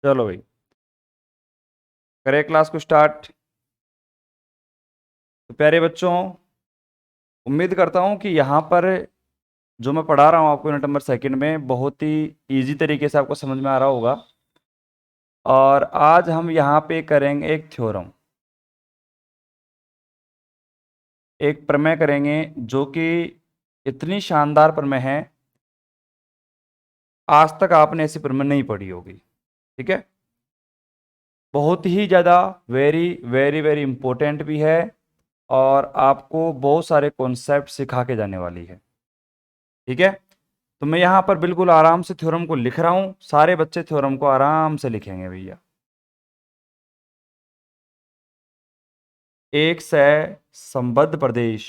चलो भाई, करें क्लास को स्टार्ट। तो प्यारे बच्चों, उम्मीद करता हूँ कि यहाँ पर जो मैं पढ़ा रहा हूँ आपको यूनिट नंबर सेकंड में बहुत ही इजी तरीके से आपको समझ में आ रहा होगा। और आज हम यहाँ पे करेंगे एक थ्योरम, एक प्रमेय करेंगे जो कि इतनी शानदार प्रमेय है, आज तक आपने ऐसी प्रमेय नहीं पढ़ी होगी। ठीक है, बहुत ही ज़्यादा वेरी वेरी वेरी इंपॉर्टेंट भी है और आपको बहुत सारे कॉन्सेप्ट सिखा के जाने वाली है। ठीक है, तो मैं यहाँ पर बिल्कुल आराम से थ्योरम को लिख रहा हूँ, सारे बच्चे थ्योरम को आराम से लिखेंगे भैया। एक से संबद्ध प्रदेश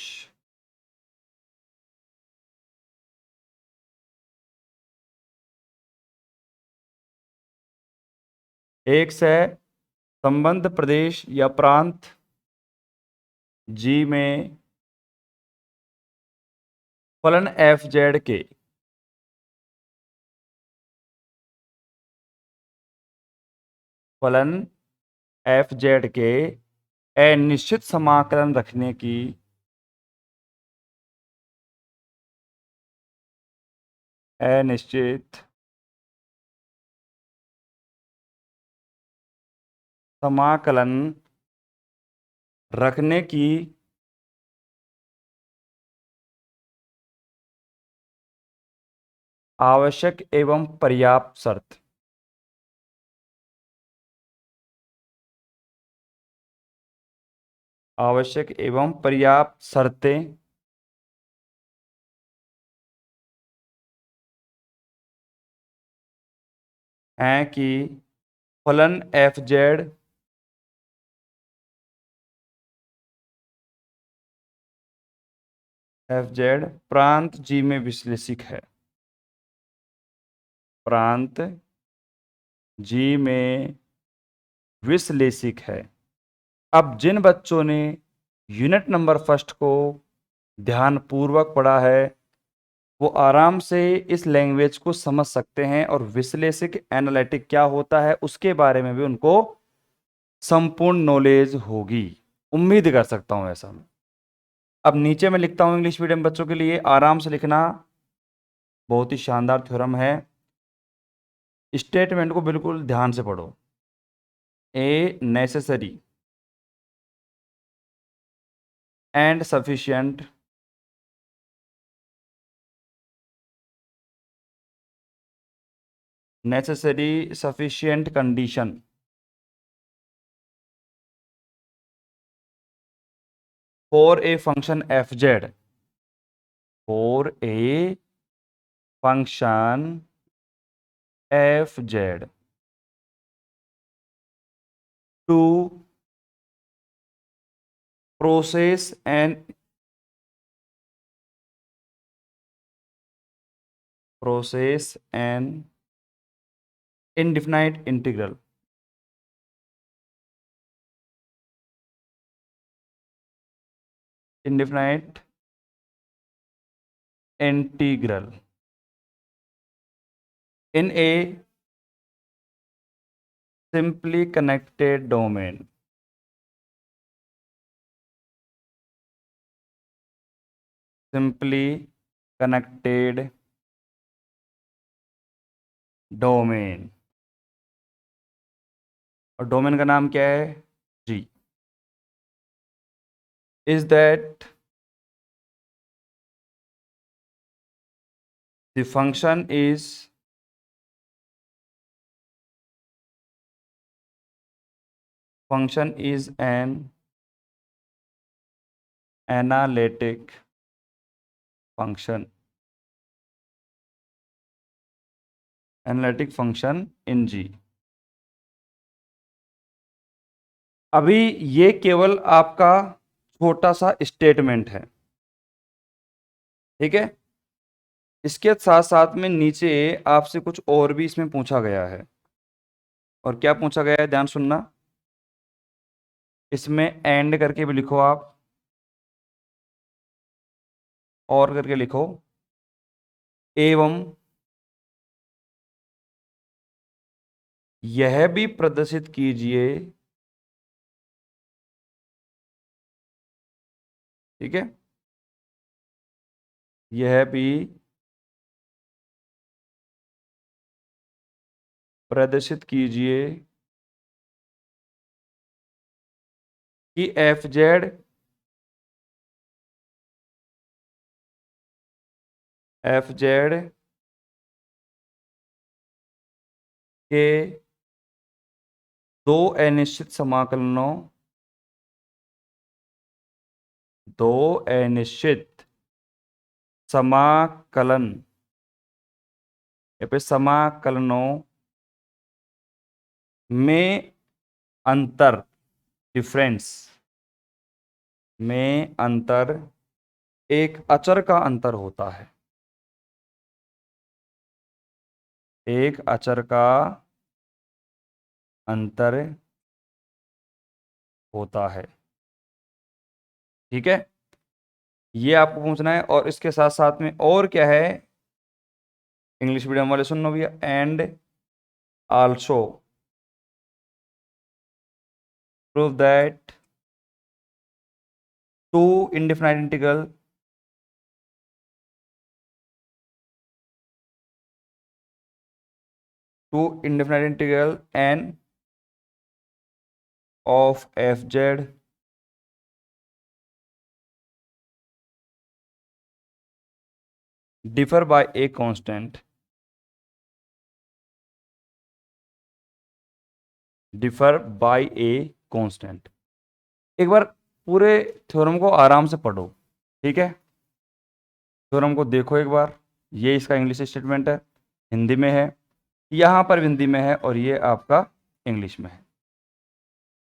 एक से संबद्ध प्रदेश या प्रांत जी में फलन एफ जेड के फलन एफ जेड के अनिश्चित समाकलन रखने की अनिश्चित समाकलन रखने की आवश्यक एवं पर्याप्त शर्त आवश्यक एवं पर्याप्त शर्तें हैं कि फलन एफ जेड प्रांत जी में विश्लेषिक है। प्रांत जी में विश्लेषिक है। अब जिन बच्चों ने यूनिट नंबर फर्स्ट को ध्यानपूर्वक पढ़ा है वो आराम से इस लैंग्वेज को समझ सकते हैं और विश्लेषिक एनालिटिक क्या होता है उसके बारे में भी उनको संपूर्ण नॉलेज होगी। उम्मीद कर सकता हूं ऐसा मैं। अब नीचे मैं लिखता हूं इंग्लिश मीडियम बच्चों के लिए, आराम से लिखना। बहुत ही शानदार थ्योरम है, स्टेटमेंट को बिल्कुल ध्यान से पढ़ो। A necessary and sufficient condition for a function f z for a function f z to process an indefinite integral indefinite integral in a simply connected domain simply connected domain और domain का नाम क्या है? जी। is that the function is an analytic function in G। अभी ये केवल आपका छोटा सा स्टेटमेंट है, ठीक है। इसके साथ साथ में नीचे आपसे कुछ और भी इसमें पूछा गया है। और क्या पूछा गया है, ध्यान सुनना। इसमें एंड करके भी लिखो आप, और करके लिखो, एवं यह भी प्रदर्शित कीजिए। ठीक है, यह भी प्रदर्शित कीजिए कि एफ जेड के दो अनिश्चित समाकलनों, दो अनिश्चित समाकलन या फिर समाकलनों में अंतर, डिफरेंस में अंतर एक अचर का अंतर होता है। एक अचर का अंतर होता है। ठीक है, ये आपको पूछना है। और इसके साथ साथ में और क्या है, इंग्लिश मीडियम वाले सुन लो भैया। And also prove that two indefinite integral n of fz differ by a constant, differ by a constant. एक बार पूरे थ्योरम को आराम से पढ़ो। ठीक है, थ्योरम को देखो एक बार। ये इसका इंग्लिश स्टेटमेंट है, हिंदी में है, यहाँ पर हिंदी में है, और ये आपका इंग्लिश में है।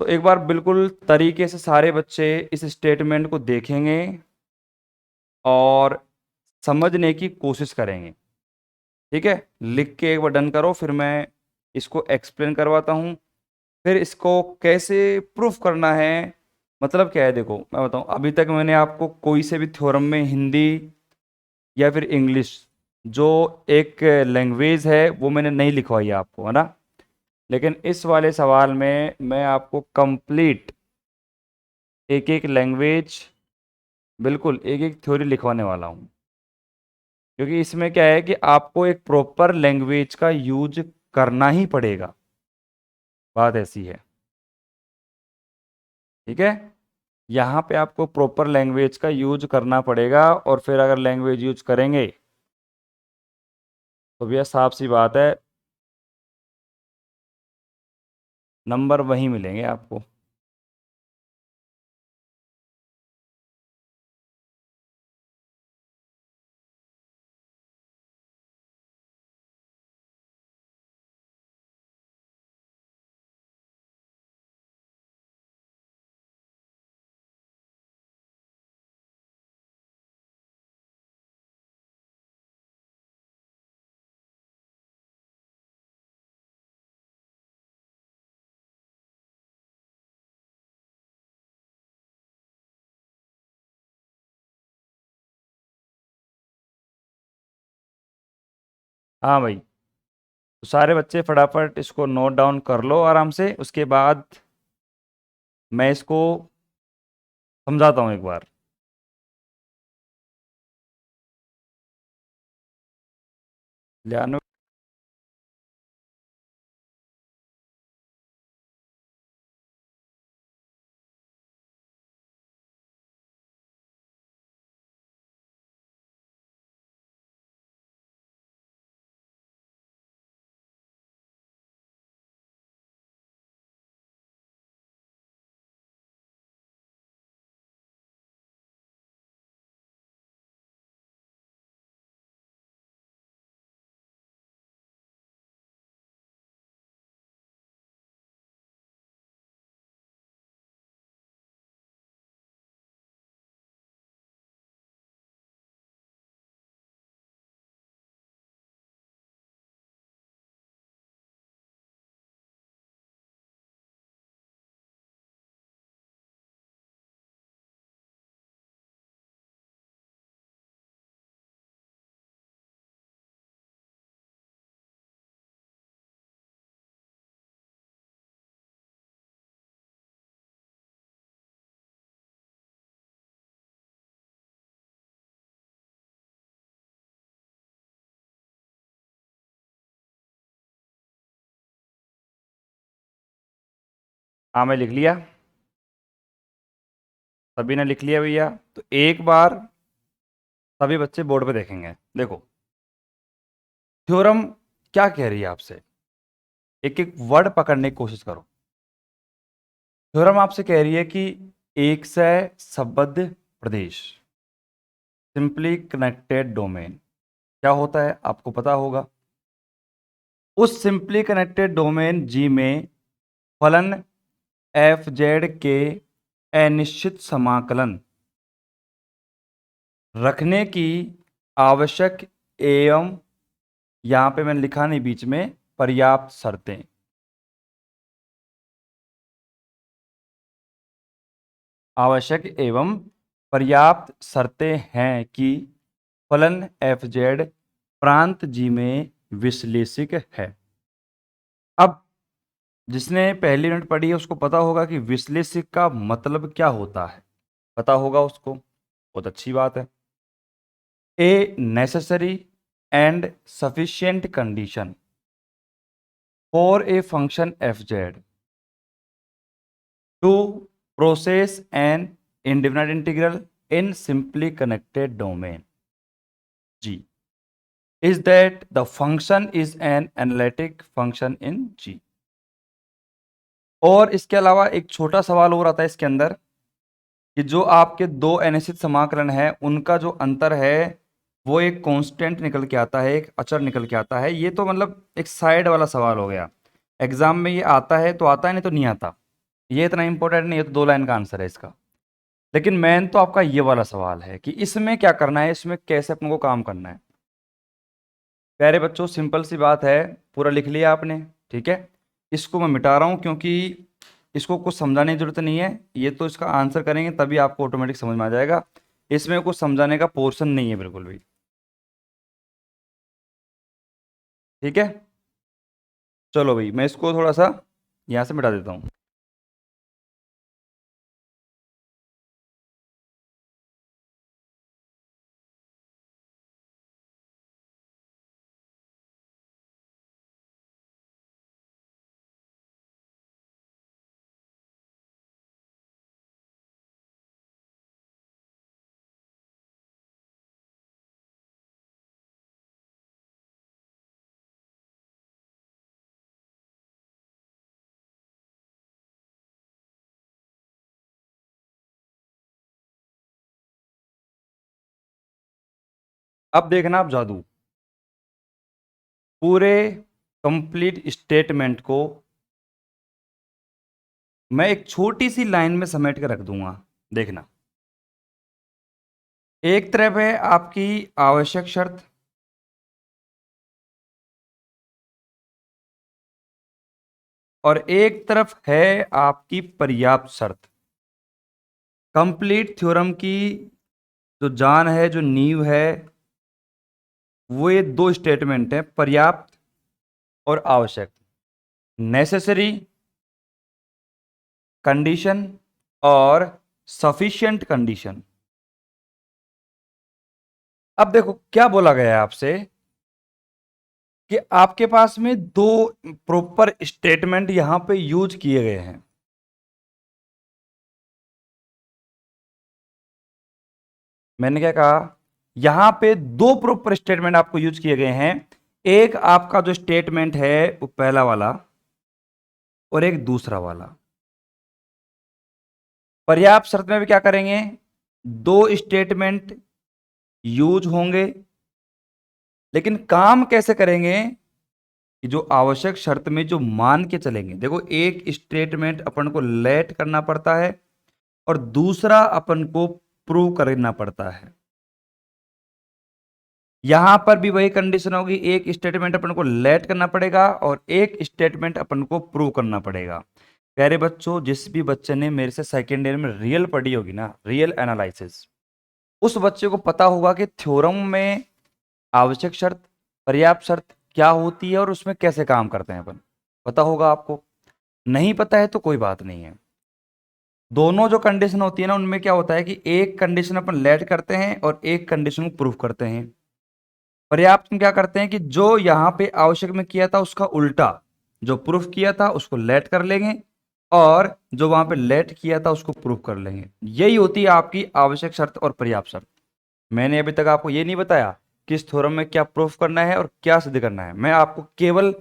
तो एक बार बिल्कुल तरीके से सारे बच्चे इस स्टेटमेंट को देखेंगे और समझने की कोशिश करेंगे। ठीक है, लिख के एक बार डन करो, फिर मैं इसको एक्सप्लेन करवाता हूँ। फिर इसको कैसे प्रूफ करना है, मतलब क्या है, देखो मैं बताऊँ। अभी तक मैंने आपको कोई से भी थ्योरम में हिंदी या फिर इंग्लिश, जो एक लैंग्वेज है, वो मैंने नहीं लिखवाई आपको, है ना। लेकिन इस वाले सवाल में मैं आपको कंप्लीट एक एक लैंग्वेज, बिल्कुल एक एक थ्योरी लिखवाने वाला हूँ। क्योंकि इसमें क्या है कि आपको एक प्रॉपर लैंग्वेज का यूज करना ही पड़ेगा, बात ऐसी है। ठीक है, यहाँ पे आपको प्रॉपर लैंग्वेज का यूज करना पड़ेगा, और फिर अगर लैंग्वेज यूज करेंगे तो भैया साफ सी बात है, नंबर वहीं मिलेंगे आपको। हाँ भाई, तो सारे बच्चे फटाफट इसको नोट डाउन कर लो आराम से। उसके बाद मैं इसको समझाता हूँ एक बार। ध्यान हाँ मैं लिख लिया, सभी ने लिख लिया भैया। तो एक बार सभी बच्चे बोर्ड पे देखेंगे। देखो थ्योरम क्या कह रही है आपसे, एक एक वर्ड पकड़ने की कोशिश करो। थ्योरम आपसे कह रही है कि एक से संबद्ध प्रदेश, सिंपली कनेक्टेड डोमेन, क्या होता है आपको पता होगा। उस सिंपली कनेक्टेड डोमेन जी में फलन एफ जेड के अनिश्चित समाकलन रखने की आवश्यक एवं, यहां पे मैंने लिखा नहीं बीच में, पर्याप्त शर्तें। आवश्यक एवं पर्याप्त शर्तें हैं कि फलन एफ जेड प्रांत जी में विश्लेषिक है। अब जिसने पहली यूनिट पढ़ी है उसको पता होगा कि विश्लेषिक का मतलब क्या होता है, पता होगा उसको, बहुत अच्छी बात है। A necessary and sufficient condition for a function f z to process an indefinite integral in simply connected domain G is that the function is an analytic function in G। और इसके अलावा एक छोटा सवाल और आता है इसके अंदर कि जो आपके दो अनिश्चित समाकलन है उनका जो अंतर है वो एक कांस्टेंट निकल के आता है, एक अचर निकल के आता है। ये तो मतलब एक साइड वाला सवाल हो गया, एग्जाम में ये आता है तो आता है, नहीं तो नहीं आता। ये इतना इंपॉर्टेंट नहीं है, तो 2 लाइन का आंसर है इसका। लेकिन मेन तो आपका ये वाला सवाल है कि इसमें क्या करना है, इसमें कैसे अपन को काम करना है। प्यारे बच्चों सिंपल सी बात है, पूरा लिख लिया आपने, ठीक है। इसको मैं मिटा रहा हूं क्योंकि इसको कुछ समझाने की जरूरत नहीं है, ये तो इसका आंसर करेंगे तभी आपको ऑटोमेटिक समझ में आ जाएगा। इसमें कुछ समझाने का पोर्शन नहीं है बिल्कुल भी, ठीक है। चलो भाई मैं इसको थोड़ा सा यहाँ से मिटा देता हूँ। अब देखना आप जादू, पूरे कंप्लीट स्टेटमेंट को मैं एक छोटी सी लाइन में समेट कर रख दूंगा। देखना, एक तरफ है आपकी आवश्यक शर्त, और एक तरफ है आपकी पर्याप्त शर्त। कंप्लीट थ्योरम की जो जान है, जो नींव है, वो ये 2 स्टेटमेंट है, पर्याप्त और आवश्यक, नेसेसरी कंडीशन और सफिशिएंट कंडीशन। अब देखो क्या बोला गया है आपसे कि आपके पास में 2 प्रॉपर स्टेटमेंट यहां पे यूज किए गए हैं। मैंने क्या कहा, यहां पे 2 प्रॉपर स्टेटमेंट आपको यूज किए गए हैं। एक आपका जो स्टेटमेंट है वो पहला वाला, और एक दूसरा वाला। पर्याप्त शर्त में भी क्या करेंगे, 2 स्टेटमेंट यूज होंगे, लेकिन काम कैसे करेंगे कि जो आवश्यक शर्त में जो मान के चलेंगे। देखो एक स्टेटमेंट अपन को लेट करना पड़ता है और दूसरा अपन को प्रूव करना पड़ता है। यहां पर भी वही कंडीशन होगी, एक स्टेटमेंट अपन को लेट करना पड़ेगा और एक स्टेटमेंट अपन को प्रूव करना पड़ेगा। प्यारे बच्चों, जिस भी बच्चे ने मेरे से सेकेंड ईयर में रियल पढ़ी होगी ना, रियल एनालिसिस, उस बच्चे को पता होगा कि थ्योरम में आवश्यक शर्त, पर्याप्त शर्त क्या होती है और उसमें कैसे काम करते हैं अपन, पता होगा आपको। नहीं पता है तो कोई बात नहीं है। दोनों जो कंडीशन होती है ना, उनमें क्या होता है कि एक कंडीशन अपन लेट करते हैं और एक कंडीशन को प्रूफ करते हैं। पर्याप्त में क्या करते हैं कि जो यहां पे आवश्यक में किया था उसका उल्टा, जो प्रूफ किया था उसको लेट कर लेंगे, और जो वहां पे लेट किया था उसको प्रूफ कर लेंगे। यही होती है आपकी आवश्यक शर्त और पर्याप्त शर्त। मैंने अभी तक आपको ये नहीं बताया कि इस थ्योरम में क्या प्रूफ करना है और क्या सिद्ध करना है। मैं आपको केवल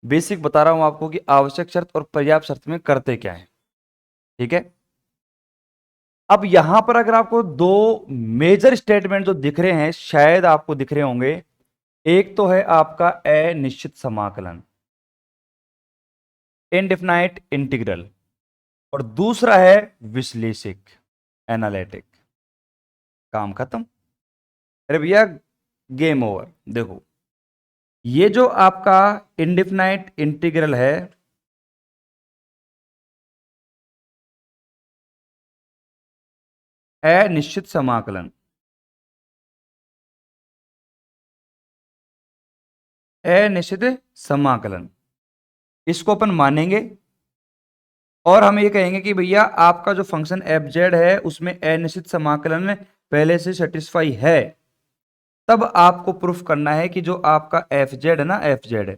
बेसिक बता रहा हूं आपको कि आवश्यक शर्त और पर्याप्त शर्त में करते क्या है। ठीक है। अब यहां पर अगर आपको दो मेजर स्टेटमेंट जो दिख रहे हैं, शायद आपको दिख रहे होंगे, एक तो है आपका अनिश्चित समाकलन, इनडेफिनाइट इंटीग्रल, और दूसरा है विश्लेषिक, एनालिटिक। काम खत्म। अरे भैया गेम ओवर। देखो ये जो आपका इनडेफिनाइट इंटीग्रल है, अनिश्चित समाकलन, अनिश्चित समाकलन, इसको अपन मानेंगे और हम ये कहेंगे कि भैया आपका जो फंक्शन एफ जेड है उसमें अनिश्चित समाकलन पहले से सेटिस्फाई है। तब आपको प्रूफ करना है कि जो आपका एफ जेड है ना, एफ जेड,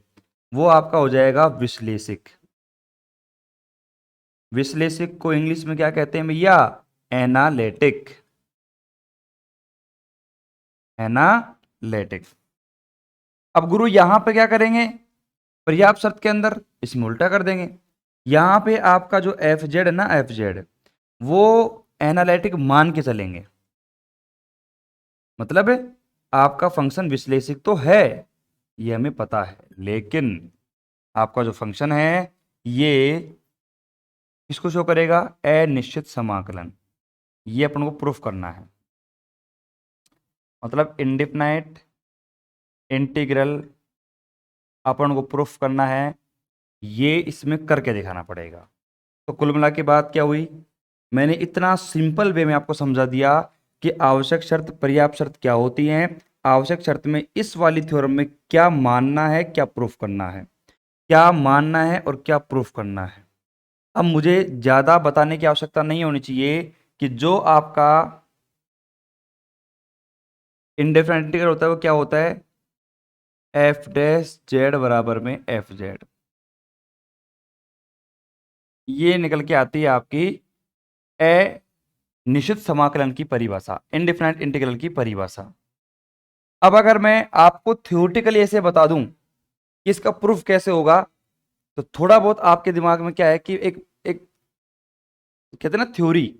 वो आपका हो जाएगा विश्लेषिक। विश्लेषिक को इंग्लिश में क्या कहते हैं भैया? एनालिटिक। एनालिटिक। अब गुरु यहां पे क्या करेंगे? पर्याप्त शर्त के अंदर इसमें उल्टा कर देंगे। यहां पे आपका जो एफ जेड है ना, एफ जेड, वो एनालिटिक मान के चलेंगे। मतलब है आपका फंक्शन विश्लेषिक तो है, ये हमें पता है, लेकिन आपका जो फंक्शन है ये किसको शो करेगा? अनिश्चित समाकलन। ये अपन को प्रूफ करना है। मतलब इंडेफिनाइट इंटीग्रल अपन को प्रूफ करना है, ये इसमें करके दिखाना पड़ेगा। तो कुल मिला के बात क्या हुई? मैंने इतना सिंपल वे में आपको समझा दिया कि आवश्यक शर्त पर्याप्त शर्त क्या होती हैं, आवश्यक शर्त में इस वाली थ्योरम में क्या मानना है, क्या प्रूफ करना है, क्या मानना है और क्या प्रूफ करना है। अब मुझे ज्यादा बताने की आवश्यकता नहीं होनी चाहिए कि जो आपका इंडेफिनिट इंटीग्रल होता है वो क्या होता है? एफ डैश जेड बराबर में एफ जेड। ये निकल के आती है आपकी अनिश्चित समाकलन की परिभाषा, इंडेफिनिट इंटीग्रल की परिभाषा। अब अगर मैं आपको थ्योरेटिकली ऐसे बता दूं कि इसका प्रूफ कैसे होगा, तो थोड़ा बहुत आपके दिमाग में क्या है कि एक एक कहते हैं ना थ्योरी,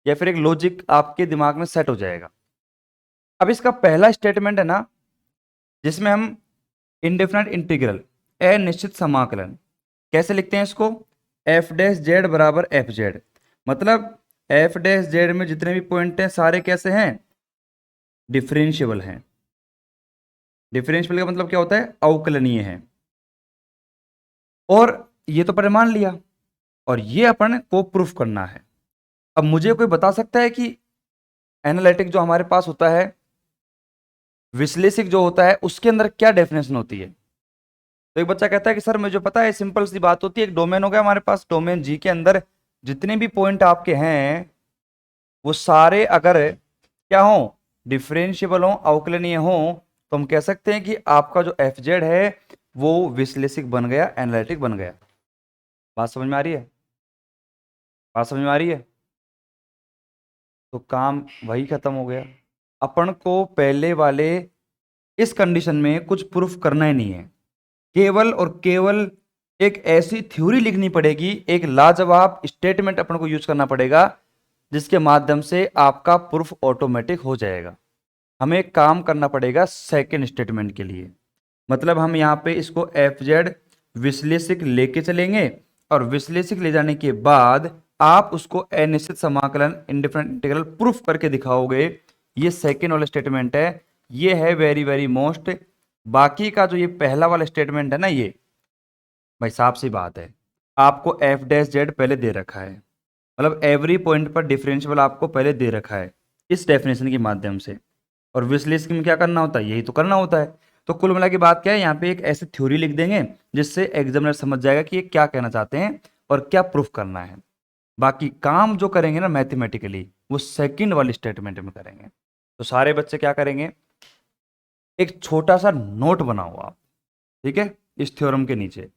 या फिर एक लॉजिक आपके दिमाग में सेट हो जाएगा। अब इसका पहला स्टेटमेंट है ना, जिसमें हम इंडेफिनिट इंटीग्रल, अनिश्चित समाकलन, कैसे लिखते हैं इसको? एफ डैश जेड बराबर एफ जेड। मतलब एफ डैश जेड में जितने भी पॉइंट हैं सारे कैसे हैं? डिफरेंशिएबल हैं। डिफरेंशिएबल का मतलब क्या होता है? अवकलनीय है। और ये तो अपन ने मान लिया, और ये अपन को प्रूफ करना है। अब मुझे कोई बता सकता है कि एनालिटिक जो हमारे पास होता है, विश्लेषिक जो होता है, उसके अंदर क्या डेफिनेशन होती है? तो एक बच्चा कहता है कि सर मुझे पता है, सिंपल सी बात होती है, एक डोमेन हो गया हमारे पास, डोमेन जी के अंदर जितने भी पॉइंट आपके हैं वो सारे अगर क्या हो? डिफरेंशिएबल हो, अवकलनीय हो, तो हम कह सकते हैं कि आपका जो एफ जेड है वो विश्लेषिक बन गया, एनालिटिक बन गया। बात समझ में आ रही है? बात समझ में आ रही है? तो काम वही खत्म हो गया। अपन को पहले वाले इस कंडीशन में कुछ प्रूफ करना ही नहीं है, केवल और केवल एक ऐसी थ्योरी लिखनी पड़ेगी, एक लाजवाब स्टेटमेंट अपन को यूज करना पड़ेगा, जिसके माध्यम से आपका प्रूफ ऑटोमेटिक हो जाएगा। हमें एक काम करना पड़ेगा सेकंड स्टेटमेंट के लिए। मतलब हम यहाँ पे इसको एफ जेड विश्लेषिक लेके चलेंगे, और विश्लेषिक ले जाने के बाद आप उसको अनिश्चित समाकलन, इंडिफरेंट इंटीग्रल प्रूफ करके दिखाओगे। ये सेकंड वाला स्टेटमेंट है, ये है वेरी वेरी मोस्ट। बाकी का जो ये पहला वाला स्टेटमेंट है ना, ये भाई साहब सी बात है, आपको एफ डैश जेड पहले दे रखा है, मतलब एवरी पॉइंट पर डिफरेंशियल आपको पहले दे रखा है इस डेफिनेशन के माध्यम से। और विश्लेषण में क्या करना होता है? यही तो करना होता है। तो कुल मिला के बात क्या है, यहाँ पे एक ऐसी थ्योरी लिख देंगे जिससे एग्जामिनर समझ जाएगा कि ये क्या कहना चाहते हैं और क्या प्रूफ करना है। बाकी काम जो करेंगे ना मैथमेटिकली, वो सेकंड वाली स्टेटमेंट में करेंगे। तो सारे बच्चे क्या करेंगे? एक छोटा सा नोट बनाओ आप, ठीक है, इस थ्योरम के नीचे।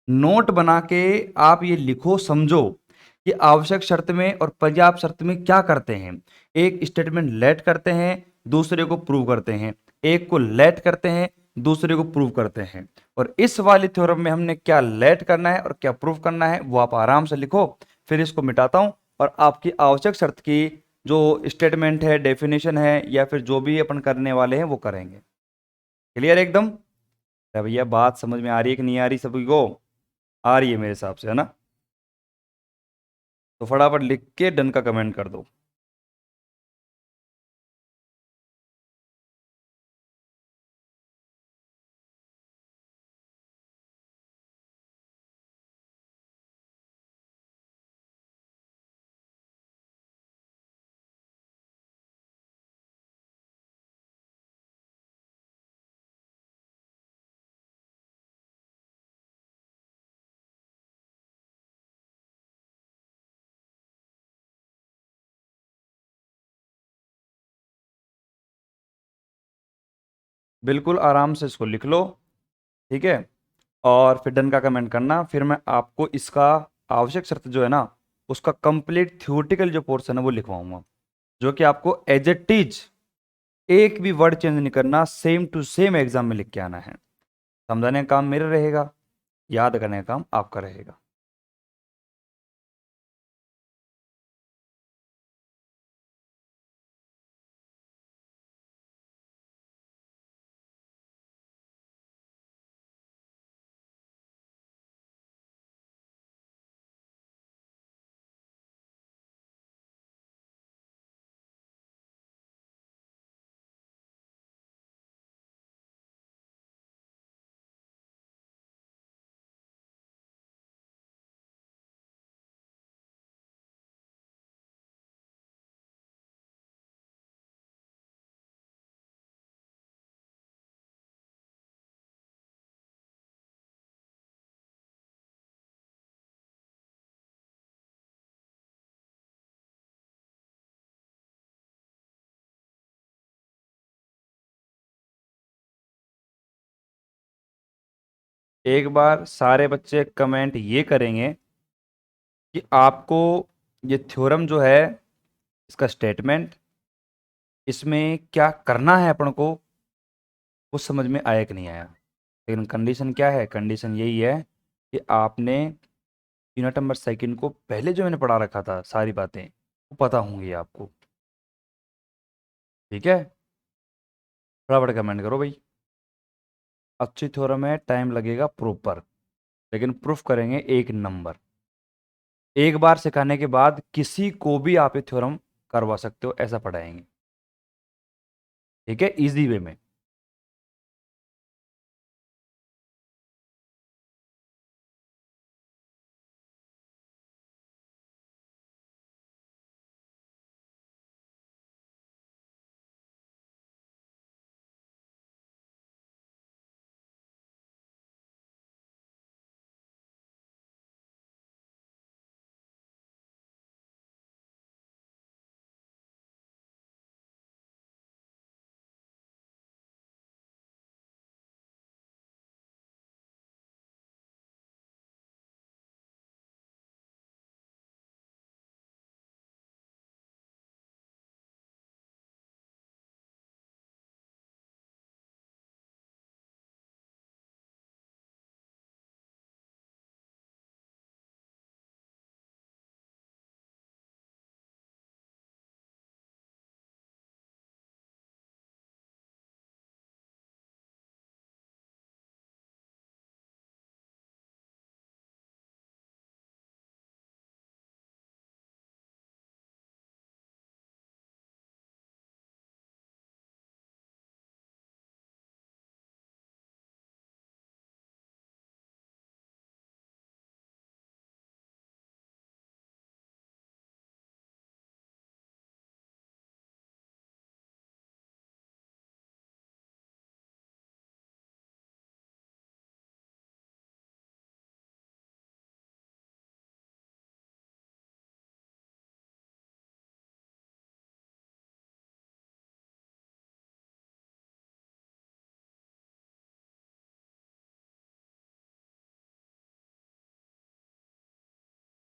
नोट बना के आप ये लिखो, समझो कि आवश्यक शर्त में और पर्याप्त शर्त में क्या करते हैं। एक स्टेटमेंट लेट करते हैं, दूसरे को प्रूव करते हैं, एक को लेट करते हैं, दूसरे को प्रूव करते हैं। और इस वाली थ्योरम में हमने क्या लेट करना है और क्या प्रूव करना है वो आप आराम से लिखो। फिर इसको मिटाता हूं और आपकी आवश्यक शर्त की जो स्टेटमेंट है, डेफिनेशन है, या फिर जो भी अपन करने वाले हैं वो करेंगे। क्लियर एकदम? क्या भैया बात समझ में आ रही है कि नहीं आ रही सभी को? आ रही है मेरे हिसाब से, है ना? तो फटाफट लिख के डन का कमेंट कर दो। बिल्कुल आराम से इसको लिख लो, ठीक है? और फिर डन का कमेंट करना। फिर मैं आपको इसका आवश्यक शर्त जो है ना, उसका कंप्लीट थ्योरेटिकल जो पोर्शन है वो लिखवाऊंगा, जो कि आपको एज इट इज एक भी वर्ड चेंज नहीं करना, सेम टू सेम एग्जाम में लिख के आना है। समझाने का काम मेरा रहेगा, याद करने का काम आपका रहेगा। एक बार सारे बच्चे कमेंट ये करेंगे कि आपको ये थ्योरम जो है, इसका स्टेटमेंट, इसमें क्या करना है अपन को, वो समझ में आया कि नहीं आया। लेकिन कंडीशन क्या है? कंडीशन यही है कि आपने यूनिट नंबर सेकंड को पहले जो मैंने पढ़ा रखा था सारी बातें वो पता होंगी आपको। ठीक है? फटाफट कमेंट करो भाई। अच्छी थ्योरम है, टाइम लगेगा प्रूफ पर, लेकिन प्रूफ करेंगे एक नंबर। एक बार सिखाने के बाद किसी को भी आप ये थ्योरम करवा सकते हो, ऐसा पढ़ाएंगे। ठीक है? इजी वे में।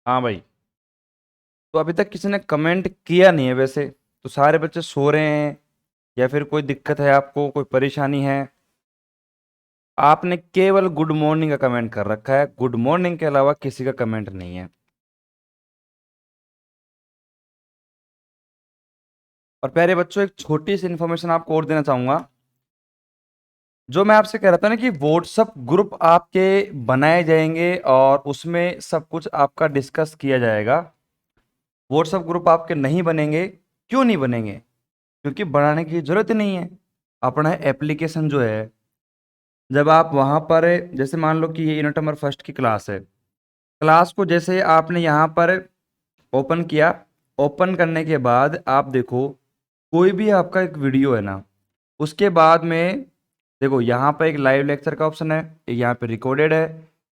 हाँ भाई। तो अभी तक किसी ने कमेंट किया नहीं है वैसे, तो सारे बच्चे सो रहे हैं या फिर कोई दिक्कत है, आपको कोई परेशानी है? आपने केवल गुड मॉर्निंग का कमेंट कर रखा है, गुड मॉर्निंग के अलावा किसी का कमेंट नहीं है। और प्यारे बच्चों, एक छोटी सी इन्फॉर्मेशन आपको और देना चाहूंगा। जो मैं आपसे कह रहा था ना कि व्हाट्सअप ग्रुप आपके बनाए जाएंगे और उसमें सब कुछ आपका डिस्कस किया जाएगा। व्हाट्सअप ग्रुप आपके नहीं बनेंगे। क्यों नहीं बनेंगे? क्योंकि बनाने की जरूरत ही नहीं है। अपना एप्लीकेशन जो है, जब आप वहां पर, जैसे मान लो कि ये यूनिट नंबर फर्स्ट की क्लास है, क्लास को जैसे आपने यहाँ पर ओपन किया, ओपन करने के बाद आप देखो, कोई भी आपका एक वीडियो है ना, उसके बाद में देखो यहाँ पर एक लाइव लेक्चर का ऑप्शन है, एक यहाँ पे रिकॉर्डेड है,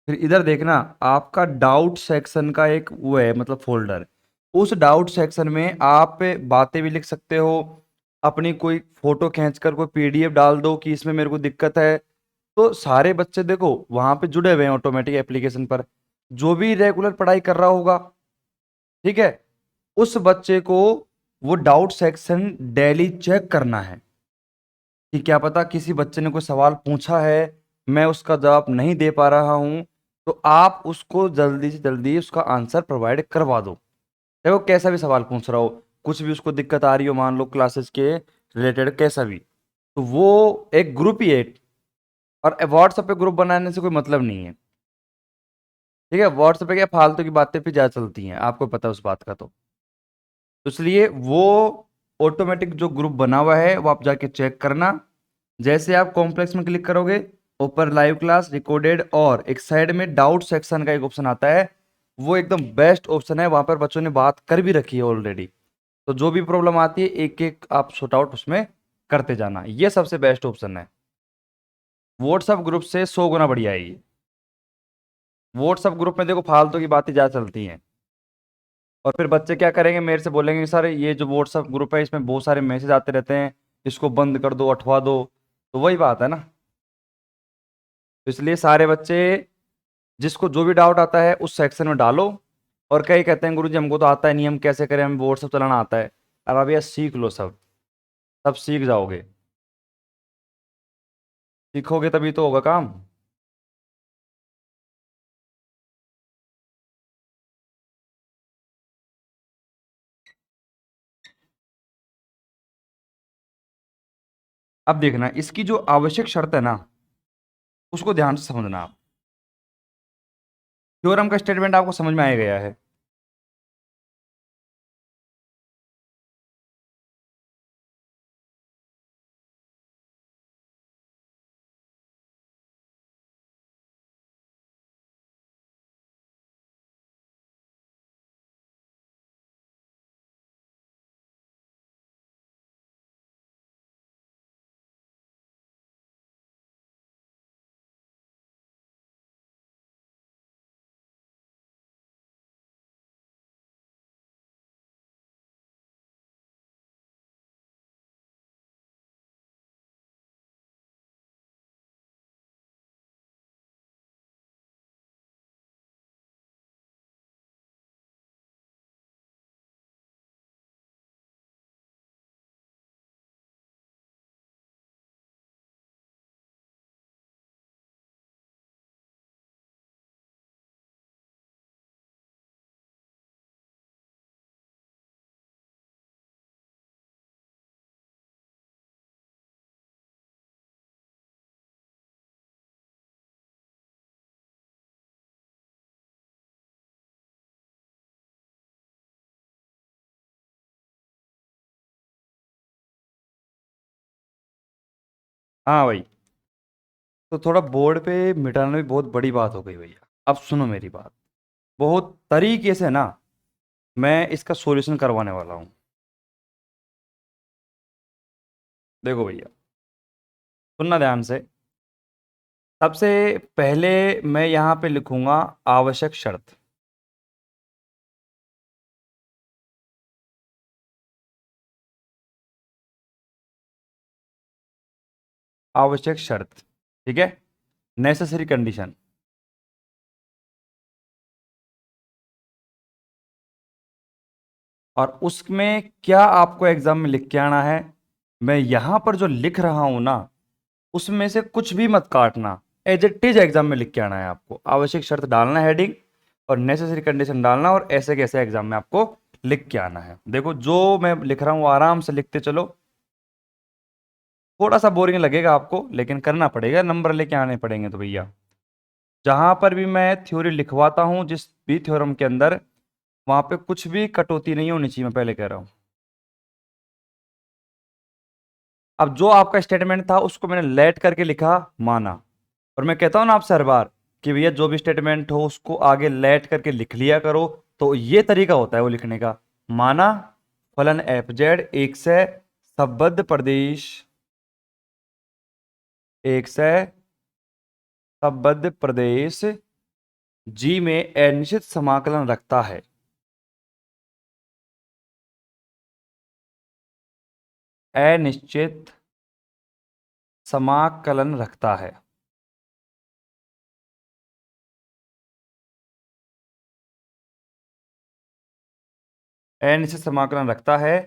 फिर इधर देखना आपका डाउट सेक्शन का एक वो है, मतलब फोल्डर। उस डाउट सेक्शन में आप बातें भी लिख सकते हो, अपनी कोई फोटो खींचकर कोई पीडीएफ डाल दो कि इसमें मेरे को दिक्कत है। तो सारे बच्चे देखो वहां पे जुड़े हुए हैं ऑटोमेटिक एप्लीकेशन पर, जो भी रेगुलर पढ़ाई कर रहा होगा, ठीक है, उस बच्चे को वो डाउट सेक्शन डेली चेक करना है कि क्या पता किसी बच्चे ने कोई सवाल पूछा है, मैं उसका जवाब नहीं दे पा रहा हूं, तो आप उसको जल्दी से जल्दी उसका आंसर प्रोवाइड करवा दो। चाहे वो कैसा भी सवाल पूछ रहा हो, कुछ भी उसको दिक्कत आ रही हो, मान लो क्लासेस के रिलेटेड कैसा भी, तो वो एक ग्रुप ही है। और व्हाट्सएप पे ग्रुप बनाने से कोई मतलब नहीं है, ठीक है? व्हाट्सएप पे क्या फालतू की बातें भी ज्यादा चलती हैं, आपको पता है उस बात का। तो इसलिए वो ऑटोमेटिक जो ग्रुप बना हुआ है वो आप जाके चेक करना। जैसे आप कॉम्प्लेक्स में क्लिक करोगे, ऊपर लाइव क्लास रिकॉर्डेड और एक साइड में डाउट सेक्शन का एक ऑप्शन आता है, वो एकदम बेस्ट ऑप्शन है। वहां पर बच्चों ने बात कर भी रखी है ऑलरेडी, तो जो भी प्रॉब्लम आती है एक एक आप सॉर्ट आउट उसमें करते जाना। ये सबसे बेस्ट ऑप्शन है। व्हाट्सएप ग्रुप से 100 गुना बढ़िया है ये। व्हाट्सएप ग्रुप में देखो फालतू की बातें ज्यादा चलती हैं, और फिर बच्चे क्या करेंगे, मेरे से बोलेंगे कि सर ये जो व्हाट्सएप ग्रुप है इसमें बहुत सारे मैसेज आते रहते हैं, इसको बंद कर दो, हटवा दो। तो वही बात है ना। तो इसलिए सारे बच्चे, जिसको जो भी डाउट आता है उस सेक्शन में डालो। और कई कहते हैं गुरुजी हमको तो आता है नहीं, हम कैसे करें, हमें व्हाट्सएप चलाना आता है। अब भैया सीख लो, सब सब सीख जाओगे। सीखोगे तभी तो होगा काम। अब देखना इसकी जो आवश्यक शर्त है ना, उसको ध्यान से समझना आप। थ्योरम का स्टेटमेंट आपको समझ में आ गया है? हाँ भाई। तो थोड़ा बोर्ड पे मिटाना भी बहुत बड़ी बात हो गई भैया। अब सुनो मेरी बात, बहुत तरीके से ना मैं इसका सॉल्यूशन करवाने वाला हूँ। देखो भैया, सुनना ध्यान से। सबसे पहले मैं यहाँ पे लिखूंगा आवश्यक शर्त। आवश्यक शर्त, ठीक है, नेसेसरी कंडीशन। और उसमें क्या आपको एग्जाम में लिख के आना है, मैं यहां पर जो लिख रहा हूं ना, उसमें से कुछ भी मत काटना, एज इट इज एग्जाम में लिख के आना है आपको। आवश्यक शर्त डालना है हेडिंग, और नेसेसरी कंडीशन डालना, और ऐसे कैसे एग्जाम में आपको लिख के आना है। देखो जो मैं लिख रहा हूं आराम से लिखते चलो, थोड़ा सा बोरिंग लगेगा आपको लेकिन करना पड़ेगा, नंबर लेके आने पड़ेंगे तो भैया। जहां पर भी मैं थ्योरी लिखवाता हूं जिस भी थ्योरम के अंदर, वहां पे कुछ भी कटौती नहीं होनी चाहिए, मैं पहले कह रहा हूं। अब जो आपका स्टेटमेंट था उसको मैंने लेट करके लिखा, माना। और मैं कहता हूं ना आपसे हर बार कि भैया जो भी स्टेटमेंट हो उसको आगे लेट करके लिख लिया करो, तो ये तरीका होता है वो लिखने का। माना फलन एफ जेड एक से संबद्ध प्रदेश, एक से संबद्ध प्रदेश जी में अनिश्चित समाकलन रखता है। अनिश्चित समाकलन रखता है। अनिश्चित समाकलन रखता है,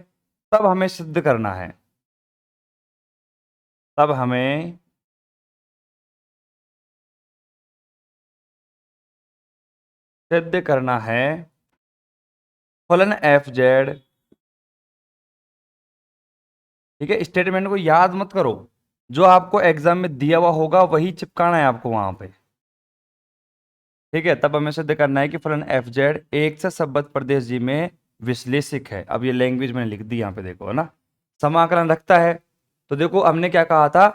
तब हमें सिद्ध करना है, तब हमें सिद्ध करना है फलन एफ जेड। ठीक है, स्टेटमेंट को याद मत करो, जो आपको एग्जाम में दिया हुआ होगा वही चिपकाना है आपको वहां पे। ठीक है, तब हमें सिद्ध करना है कि फलन एफ जेड एक से संबद्ध प्रदेश जी में विश्लेषिक है। अब ये लैंग्वेज मैंने लिख दी यहाँ पे, देखो है ना, समाकलन रखता है। तो देखो हमने क्या कहा था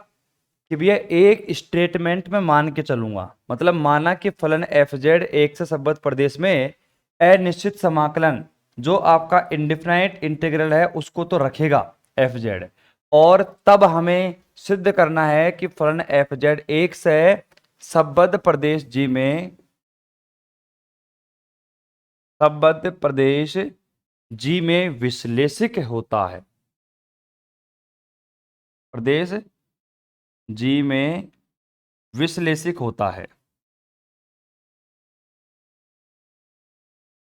कि भैया एक स्टेटमेंट में मान के चलूंगा, मतलब माना कि फलन एफ जेड एक से संबद्ध प्रदेश में अनिश्चित समाकलन, जो आपका इंडिफिनाइट इंटीग्रल है उसको तो रखेगा एफ जेड, और तब हमें सिद्ध करना है कि फलन एफ जेड एक से संबद्ध प्रदेश जी में, संबद्ध प्रदेश जी में विश्लेषिक होता है। प्रदेश जी में विश्लेषिक होता है,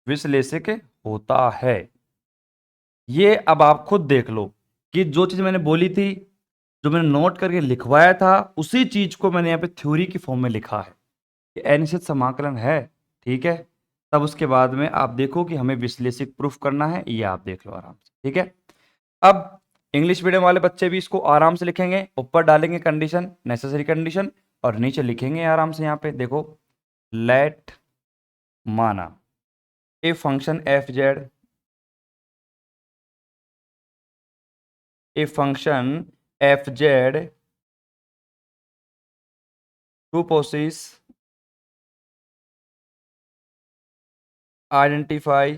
विश्लेषिक होता है। ये अब आप खुद देख लो कि जो चीज मैंने बोली थी, जो मैंने नोट करके लिखवाया था, उसी चीज को मैंने यहाँ पे थ्योरी की फॉर्म में लिखा है कि अनिश्चित समाकलन है। ठीक है, तब उसके बाद में आप देखो कि हमें विश्लेषिक प्रूफ करना है, ये आप देख लो आराम से। ठीक है, अब इंग्लिश मीडियम वाले बच्चे भी इसको आराम से लिखेंगे, ऊपर डालेंगे कंडीशन, नेसेसरी कंडीशन, और नीचे लिखेंगे आराम से। यहाँ पे देखो, लेट माना a function f z, a function f z to possess identify,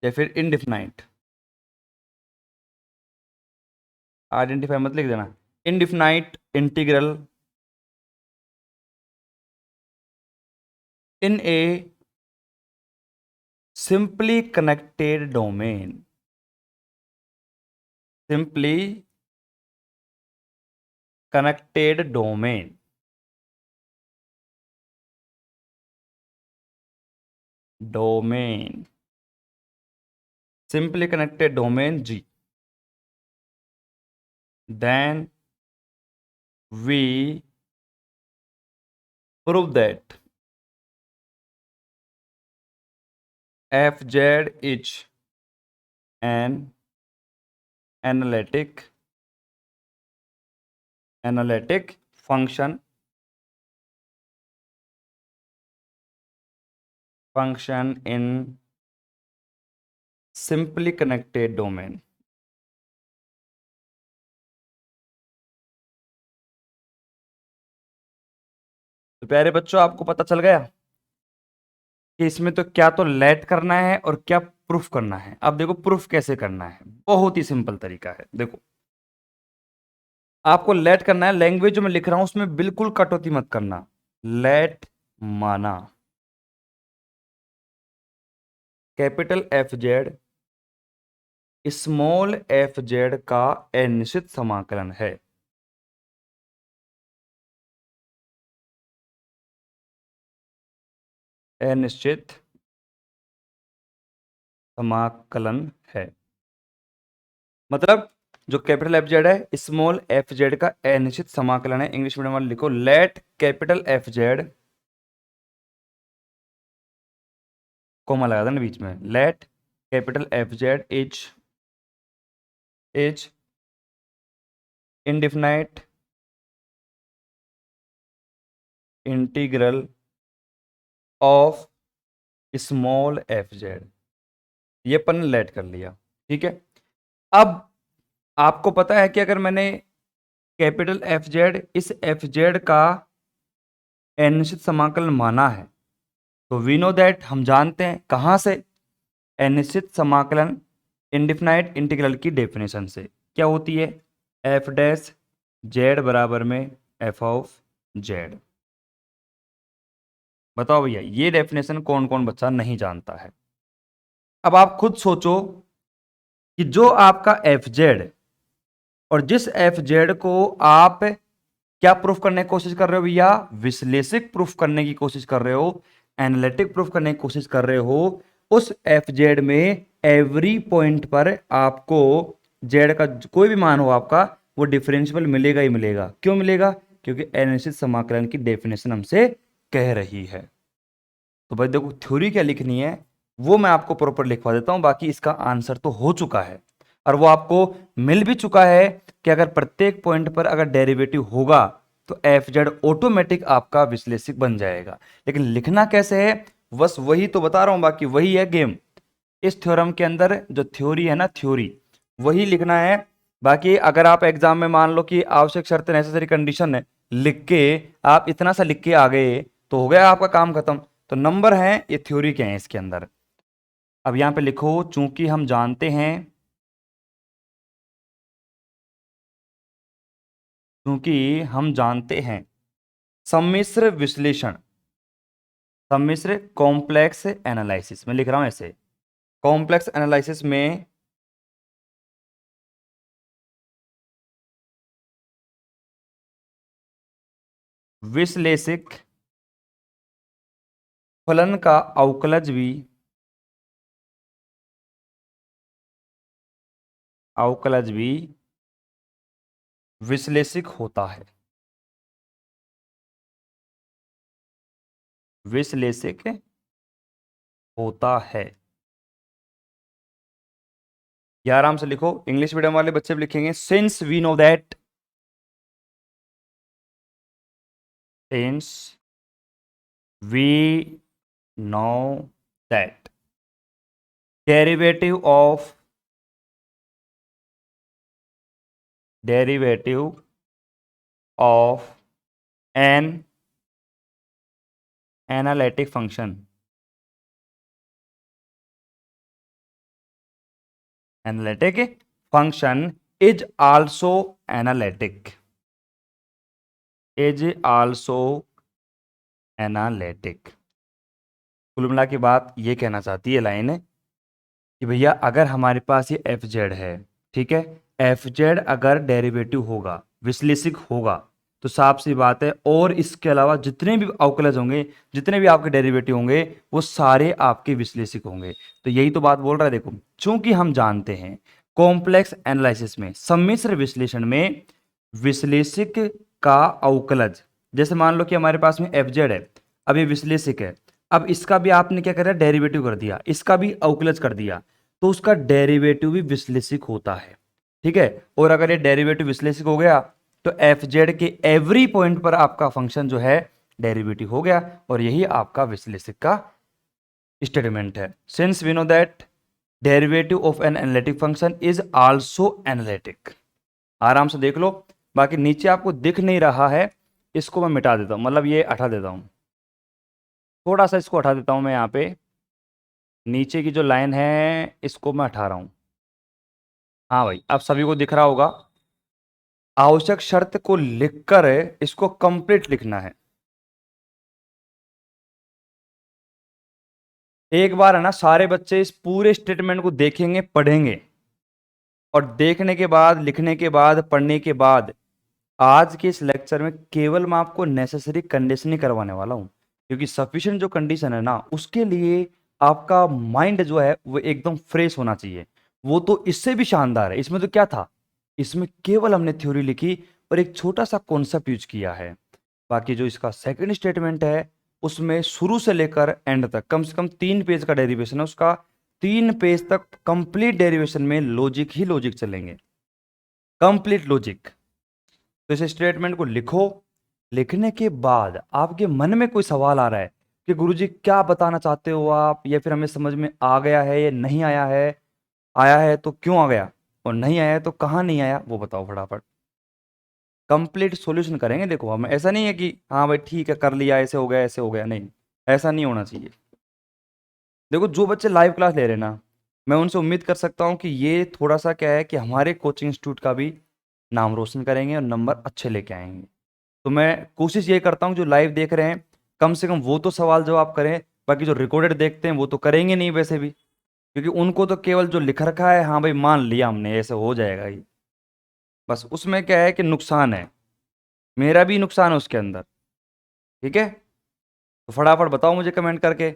या फिर इनडिफिनाइट, आइडेंटिफाई मत लिख देना, indefinite integral in a simply connected domain, simply connected domain, domain simply connected domain जी, then we prove that fz is an analytic function in simply connected domain। तो प्यारे बच्चों, आपको पता चल गया कि इसमें तो क्या तो लेट करना है और क्या प्रूफ करना है। अब देखो प्रूफ कैसे करना है, बहुत ही सिंपल तरीका है। देखो आपको लेट करना है, लैंग्वेज जो मैं लिख रहा हूं उसमें बिल्कुल कटौती मत करना। लेट माना capital f z small f z का अनिश्चित समाकलन है। अनिश्चित समाकलन है। मतलब जो कैपिटल एफ जेड है स्मॉल एफ जेड का अनिश्चित समाकलन है। इंग्लिश मीडियम वाले लिखो let capital f z, comma लगा देना बीच में, let capital f z is indefinite integral of small f z. ये अपन ने लेट कर लिया, ठीक है। अब आपको पता है कि अगर मैंने कैपिटल एफ जेड इस एफ जेड का अनिश्चित समाकलन माना है तो वी नो दैट, हम जानते हैं कहां से, अनिश्चित समाकलन इंडिफिनाइट इंटीग्रल की डेफिनेशन से। क्या होती है, एफ डैश जेड बराबर में एफ ऑफ जेड। बताओ भैया ये डेफिनेशन कौन कौन बच्चा नहीं जानता है। अब आप खुद सोचो कि जो आपका एफ जेड और जिस एफ जेड को आप क्या प्रूफ करने की कोशिश कर रहे हो भैया, विश्लेषिक प्रूफ करने की कोशिश कर रहे हो, एनालिटिक प्रूफ करने की कोशिश कर रहे हो, उस एफ जेड में एवरी पॉइंट पर आपको जेड का कोई भी मान हो आपका वो डिफरेंशियल मिलेगा ही मिलेगा। क्यों मिलेगा, क्योंकि अनिश्चित समाकलन की डेफिनेशन हमसे कह रही है। तो भाई देखो थ्योरी क्या लिखनी है वो मैं आपको प्रॉपर लिखवा देता हूं, बाकी इसका आंसर तो हो चुका है और वो आपको मिल भी चुका है कि अगर प्रत्येक पॉइंट पर अगर डेरिवेटिव होगा तो एफ जेड ऑटोमेटिक आपका विश्लेषिक बन जाएगा। लेकिन लिखना कैसे है बस वही तो बता रहा हूं, बाकी वही है गेम। इस थ्योरम के अंदर जो थ्योरी है ना, थ्योरी वही लिखना है। बाकी अगर आप एग्जाम में मान लो कि आवश्यक शर्त नेसेसरी कंडीशन है लिख के आप इतना सा लिख के आ गए तो हो गया आपका काम खत्म। तो नंबर हैं ये थ्योरी के हैं इसके अंदर। अब यहां पे लिखो चूंकि हम जानते हैं, क्योंकि हम जानते हैं सम्मिश्र विश्लेषण, सम्मिश्र कॉम्प्लेक्स एनालिसिस में लिख रहा हूं ऐसे, कॉम्प्लेक्स एनालिसिस में विश्लेषिक फलन का अवकलज भी विश्लेषिक होता है, विश्लेषिक होता है। ये आराम से लिखो, इंग्लिश मीडियम वाले बच्चे भी लिखेंगे since we know that, since we know that derivative of an analytic function, analytic function is also analytic, is also analytic. कुल मिला की बात ये कहना चाहती है लाइन कि भैया अगर हमारे पास ये एफ जेड है, ठीक है, एफ जेड अगर डेरिवेटिव होगा विश्लेषिक होगा तो साफ सी बात है और इसके अलावा जितने भी अवकलज होंगे, जितने भी आपके डेरिवेटिव होंगे वो सारे आपके विश्लेषिक होंगे। तो यही तो बात बोल रहा है। देखो चूंकि हम जानते हैं कॉम्प्लेक्स एनालिसिस में, सम्मिश्र विश्लेषण में विश्लेषिक का अवकलज, जैसे मान लो कि हमारे पास में एफ जेड है, अब ये विश्लेषिक है, अब इसका भी आपने क्या करा, डेरिवेटिव कर दिया, इसका भी अवकलज कर दिया, तो उसका डेरिवेटिव भी विश्लेषिक होता है, ठीक है। और अगर ये डेरिवेटिव विश्लेषिक हो गया तो एफ जेड के एवरी पॉइंट पर आपका फंक्शन जो है डेरिवेटिव हो गया और यही आपका विश्लेषिक का स्टेटमेंट है। Since we know that derivative of an analytic function is also analytic. आराम से देख लो, बाकी नीचे आपको दिख नहीं रहा है, इसको मैं मिटा देता हूं, मतलब ये हटा देता हूं, थोड़ा सा इसको हटा देता हूं मैं। यहाँ पे नीचे की जो लाइन है इसको मैं हटा रहा हूं। हाँ भाई अब सभी को दिख रहा होगा। आवश्यक शर्त को लिखकर इसको कंप्लीट लिखना है। एक बार है ना सारे बच्चे इस पूरे स्टेटमेंट को देखेंगे, पढ़ेंगे और देखने के बाद, लिखने के बाद, पढ़ने के बाद आज के इस लेक्चर में केवल मैं आपको नेसेसरी कंडीशन ही करवाने वाला हूं, क्योंकि सफिशिएंट जो कंडीशन है ना उसके लिए आपका माइंड जो है वो एकदम फ्रेश होना चाहिए, वो तो इससे भी शानदार है। इसमें तो क्या था, इसमें केवल हमने थ्योरी लिखी और एक छोटा सा कॉन्सेप्ट यूज किया है। बाकी जो इसका सेकंड स्टेटमेंट है, उसमें शुरू से लेकर एंड तक कम से कम 3 पेज का डेरिवेशन है उसका। 3 पेज तक कंप्लीट डेरिवेशन में लॉजिक ही लॉजिक चलेंगे, कंप्लीट लॉजिक। तो इस स्टेटमेंट को लिखो। लिखने के बाद आपके मन में कोई सवाल आ रहा है कि गुरुजी क्या बताना चाहते हो आप, या फिर हमें समझ में आ गया है या नहीं आया है तो क्यों आ गया, और नहीं आया है तो कहाँ नहीं आया, वो बताओ फटाफट। कंप्लीट सॉल्यूशन करेंगे। देखो हम, ऐसा नहीं है कि हाँ भाई ठीक है कर लिया, ऐसे हो गया, नहीं, ऐसा नहीं होना चाहिए। देखो जो बच्चे लाइव क्लास ले रहे हैं ना, मैं उनसे उम्मीद कर सकता हूँ कि ये थोड़ा सा क्या है कि हमारे कोचिंग इंस्टीट्यूट का भी नाम रोशन करेंगे और नंबर अच्छे लेके आएंगे। तो मैं कोशिश ये करता हूँ जो लाइव देख रहे हैं कम से कम वो तो सवाल जवाब करें। बाकी जो रिकॉर्डेड देखते हैं वो तो करेंगे नहीं वैसे भी, क्योंकि उनको तो केवल जो लिख रखा है हाँ भाई मान लिया हमने ऐसे हो जाएगा ही, बस उसमें क्या है कि नुकसान है, मेरा भी नुकसान है उसके अंदर। ठीक है, तो फटाफट बताओ मुझे कमेंट करके।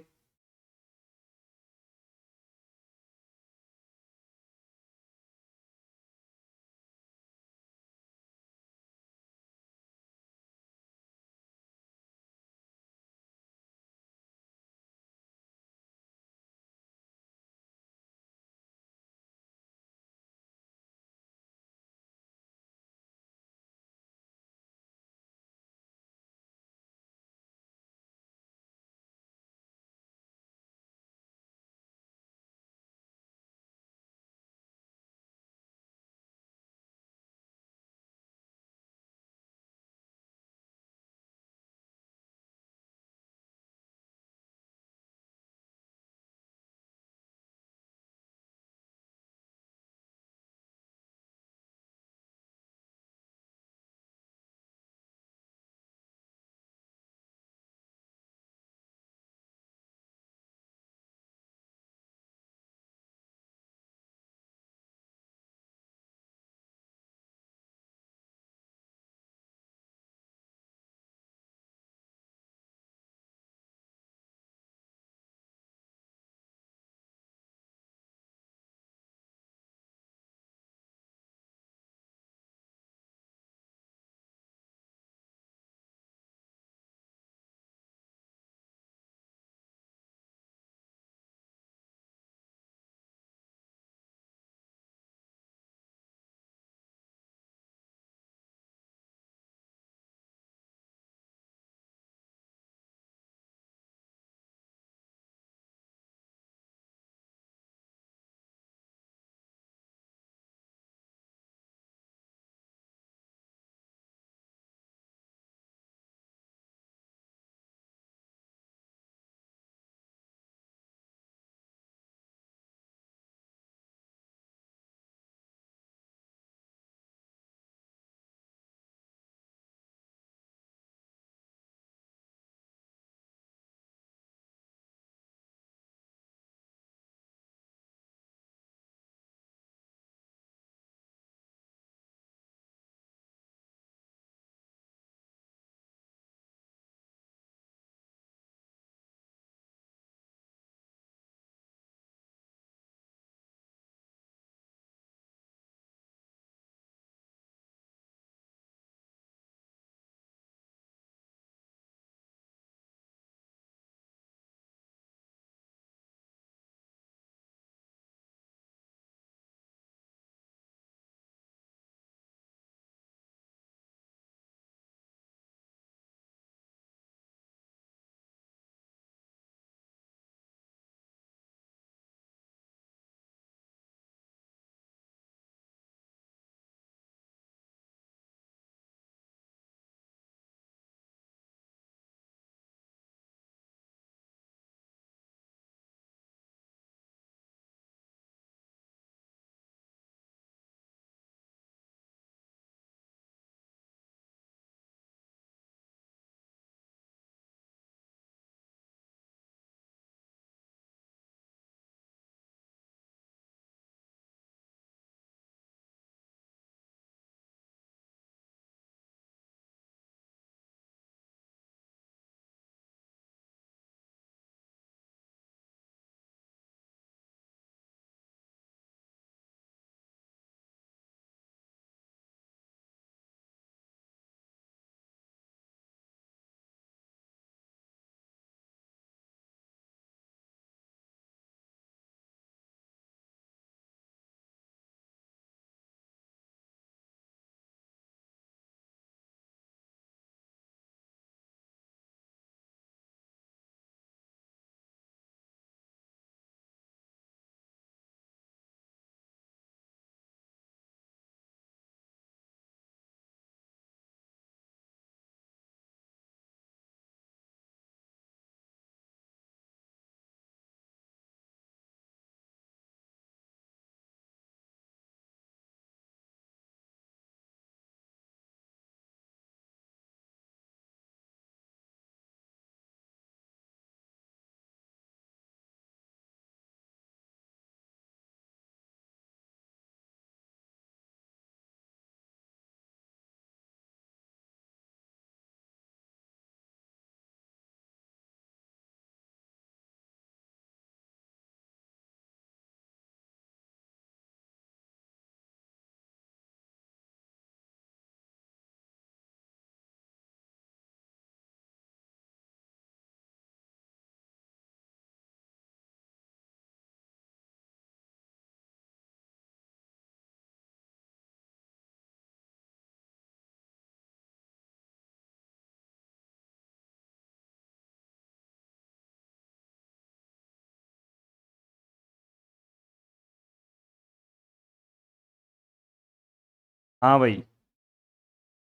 हाँ भाई,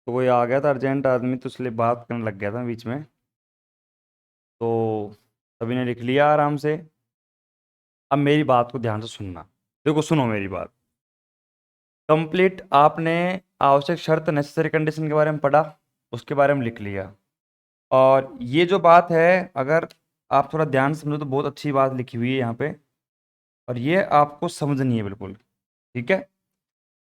तो कोई आ गया था अर्जेंट आदमी, तो इसलिए बात करने लग गया था बीच में। तो सभी ने लिख लिया आराम से। अब मेरी बात को ध्यान से सुनना। देखो सुनो मेरी बात। कंप्लीट आपने आवश्यक शर्त नेसेसरी कंडीशन के बारे में पढ़ा, उसके बारे में लिख लिया। और ये जो बात है, अगर आप थोड़ा ध्यान से समझो तो बहुत अच्छी बात लिखी हुई है यहाँ पे, और ये आपको समझनी है बिल्कुल। ठीक है।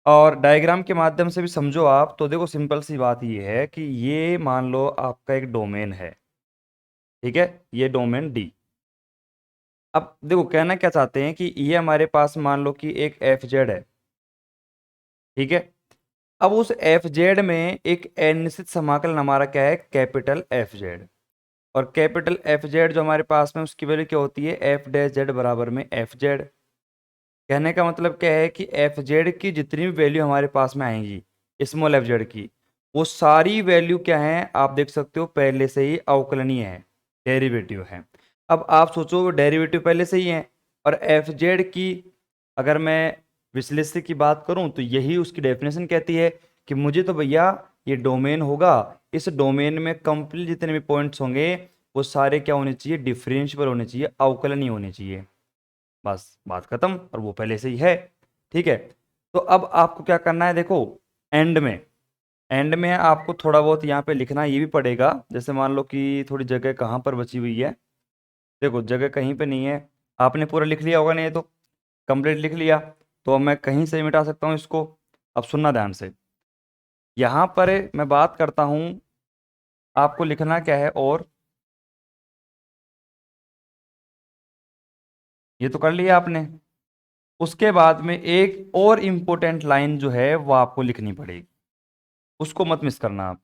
और डायग्राम के माध्यम से भी समझो आप, तो देखो सिंपल सी बात ये है कि ये मान लो आपका एक डोमेन है। ठीक है, ये डोमेन डी। अब देखो कहना क्या चाहते हैं कि ये हमारे पास मान लो कि एक एफ जेड है। ठीक है। अब उस एफ जेड में एक अनिश्चित समाकलन हमारा क्या है, कैपिटल एफ जेड। और कैपिटल एफ जेड जो हमारे पास में, उसकी वैल्यू क्या होती है, एफ डैश जेड बराबर में एफ जेड। कहने का मतलब क्या है कि एफ जेड की जितनी भी वैल्यू हमारे पास में आएंगी, स्मॉल एफ जेड की, वो सारी वैल्यू क्या है, आप देख सकते हो पहले से ही अवकलनीय है, डेरिवेटिव है। अब आप सोचो वो डेरिवेटिव पहले से ही है, और एफ जेड की अगर मैं विश्लेषण की बात करूं तो यही उसकी डेफिनेशन कहती है कि मुझे तो भैया ये डोमेन होगा, इस डोमेन में कंप्लीट जितने भी पॉइंट्स होंगे वो सारे क्या होने चाहिए, डिफरेंशियल होने चाहिए, अवकलनीय होने चाहिए। बस बात खत्म, और वो पहले से ही है। ठीक है। तो अब आपको क्या करना है, देखो एंड में, एंड में आपको थोड़ा बहुत यहाँ पे लिखना ये भी पड़ेगा। जैसे मान लो कि थोड़ी जगह कहाँ पर बची हुई है, देखो जगह कहीं पे नहीं है। आपने पूरा लिख लिया होगा, नहीं तो कंप्लीट लिख लिया, तो अब मैं कहीं से मिटा सकता हूँ इसको। अब सुनना ध्यान से, यहाँ पर मैं बात करता हूँ, आपको लिखना क्या है, और ये तो कर लिया आपने। उसके बाद में एक और इम्पोर्टेंट लाइन जो है वो आपको लिखनी पड़ेगी, उसको मत मिस करना आप।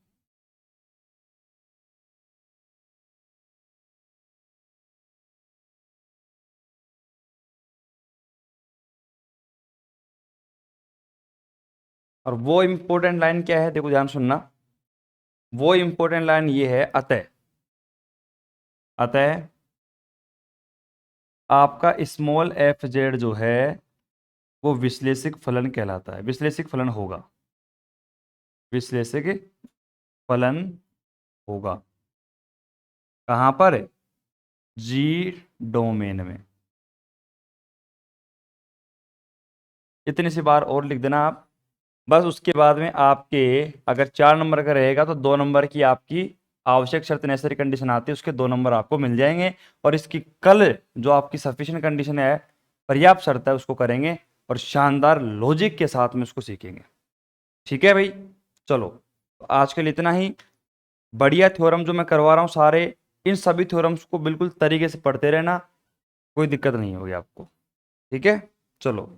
और वो इम्पोर्टेंट लाइन क्या है, देखो ध्यान सुनना। वो इम्पोर्टेंट लाइन ये है, अतः, अतः आपका स्मॉल एफ जेड जो है वो विश्लेषिक फलन कहलाता है, विश्लेषिक फलन होगा, विश्लेषिक फलन होगा। कहाँ पर, जी डोमेन में। इतनी सी बार और लिख देना आप। बस उसके बाद में आपके अगर 4 नंबर का रहेगा तो 2 नंबर की आपकी आवश्यक शर्त नेसेसरी कंडीशन आती है, उसके 2 नंबर आपको मिल जाएंगे। और इसकी कल जो आपकी सफिशिएंट कंडीशन है, पर्याप्त शर्त है, उसको करेंगे, और शानदार लॉजिक के साथ में उसको सीखेंगे। ठीक है भाई, चलो तो आज के लिए इतना ही। बढ़िया थ्योरम जो मैं करवा रहा हूँ सारे, इन सभी थ्योरम्स को बिल्कुल तरीके से पढ़ते रहना, कोई दिक्कत नहीं होगी आपको। ठीक है, चलो।